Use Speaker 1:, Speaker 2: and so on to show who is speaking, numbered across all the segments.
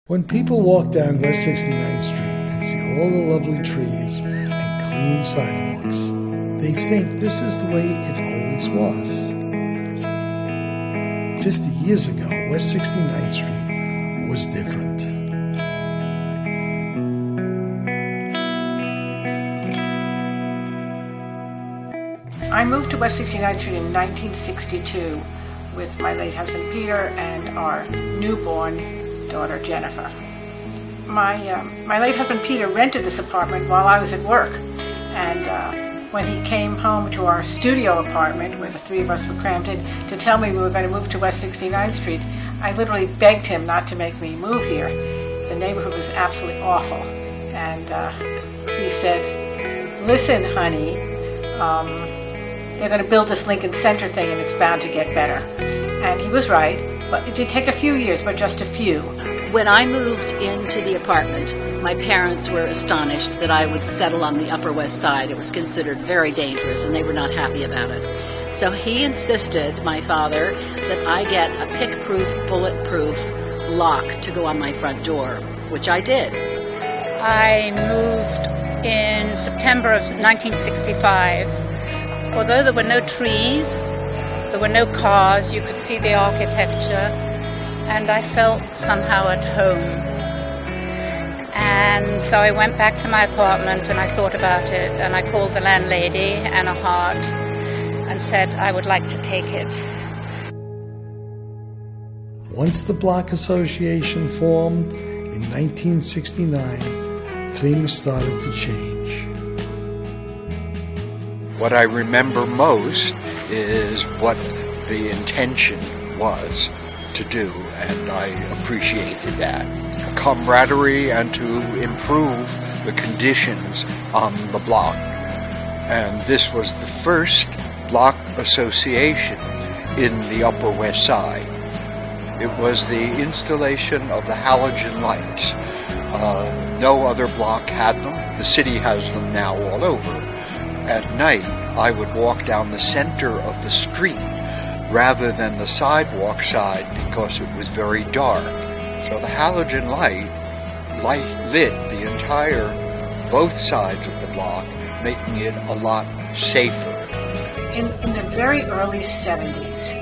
Speaker 1: When people walk down West 69th Street and see all the lovely trees and clean sidewalks, they think this is the way it always was. 50 years ago, West 69th Street was different.
Speaker 2: I moved to West 69th Street in 1962 with my late husband Peter and our newborn daughter Jennifer. My late husband Peter rented this apartment while I was at work, and when he came home to our studio apartment where the three of us were crammed in to tell me we were going to move to West 69th Street, I literally begged him not to make me move here. The neighborhood was absolutely awful, and he said, "Listen, honey, they're going to build this Lincoln Center thing and it's bound to get better." And he was right, but it did take a few years, but just a few.
Speaker 3: When I moved into the apartment, my parents were astonished that I would settle on the Upper West Side. It was considered very dangerous, and they were not happy about it. So he insisted, my father, that I get a pick-proof, bulletproof lock to go on my front door, which I did.
Speaker 4: I moved in September of 1965. Although there were no trees, there were no cars, you could see the architecture, and I felt somehow at home. And so I went back to my apartment and I thought about it, and I called the landlady, Anna Hart, and said I would like to take it.
Speaker 1: Once the Block Association formed in 1969, things started to change.
Speaker 5: What I remember most is what the intention was to do, and I appreciated that. Camaraderie and to improve the conditions on the block. And this was the first block association in the Upper West Side. It was the installation of the halogen lights. No other block had them. The city has them now all over. At night, I would walk down the center of the street rather than the sidewalk side because it was very dark. So the halogen light lit the entire, both sides of the block, making it a lot safer.
Speaker 2: In the very early 70s,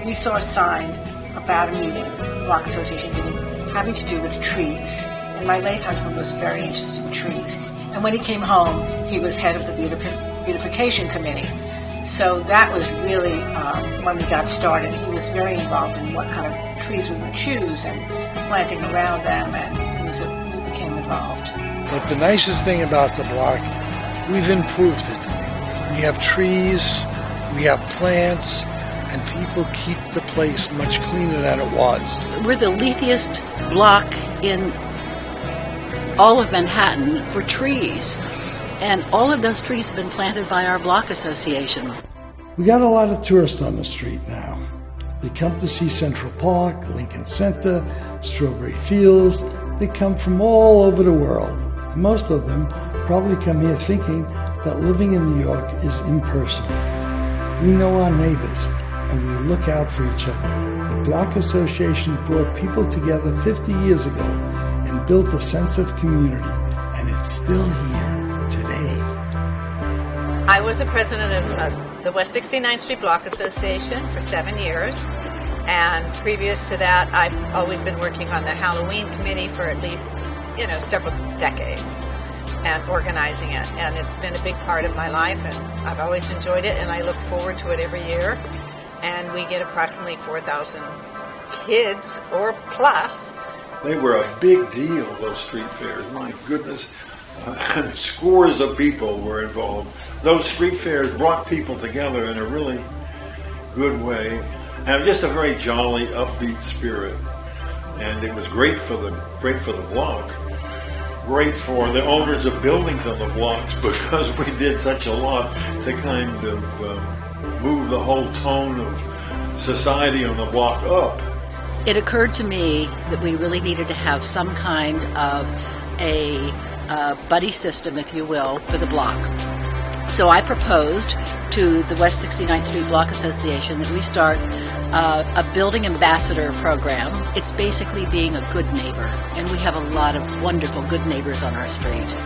Speaker 2: we saw a sign about a meeting, Block Association meeting, having to do with trees. And my late husband was very interested in trees. And when he came home, he was head of the beautification committee. So that was really when we got started. He was very involved in what kind of trees we would choose and planting around them, and we became involved.
Speaker 1: But the nicest thing about the block, we've improved it. We have trees, we have plants, and people keep the place much cleaner than it was.
Speaker 3: We're the leafiest block in all of Manhattan for trees. And all of those trees have been planted by our block association.
Speaker 1: We got a lot of tourists on the street now. They come to see Central Park, Lincoln Center, Strawberry Fields. They come from all over the world. And most of them probably come here thinking that living in New York is impersonal. We know our neighbors, and we look out for each other. The Block Association brought people together 50 years ago and built a sense of community, and it's still here today.
Speaker 6: I was the president of the West 69th Street Block Association for 7 years, and previous to that, I've always been working on the Halloween committee for at least, several decades, and organizing it. And it's been a big part of my life, and I've always enjoyed it, and I look forward to it every year. And we get approximately 4,000 kids or plus.
Speaker 7: They were a big deal, those street fairs. My goodness. Scores of people were involved. Those street fairs brought people together in a really good way, and just a very jolly, upbeat spirit. And it was great for the block, great for the owners of buildings on the blocks, because we did such a lot to kind of move the whole tone of society on the block up.
Speaker 3: It occurred to me that we really needed to have some kind of a buddy system, if you will, for the block. So I proposed to the West 69th Street Block Association that we start a building ambassador program. It's basically being a good neighbor, and we have a lot of wonderful good neighbors on our street.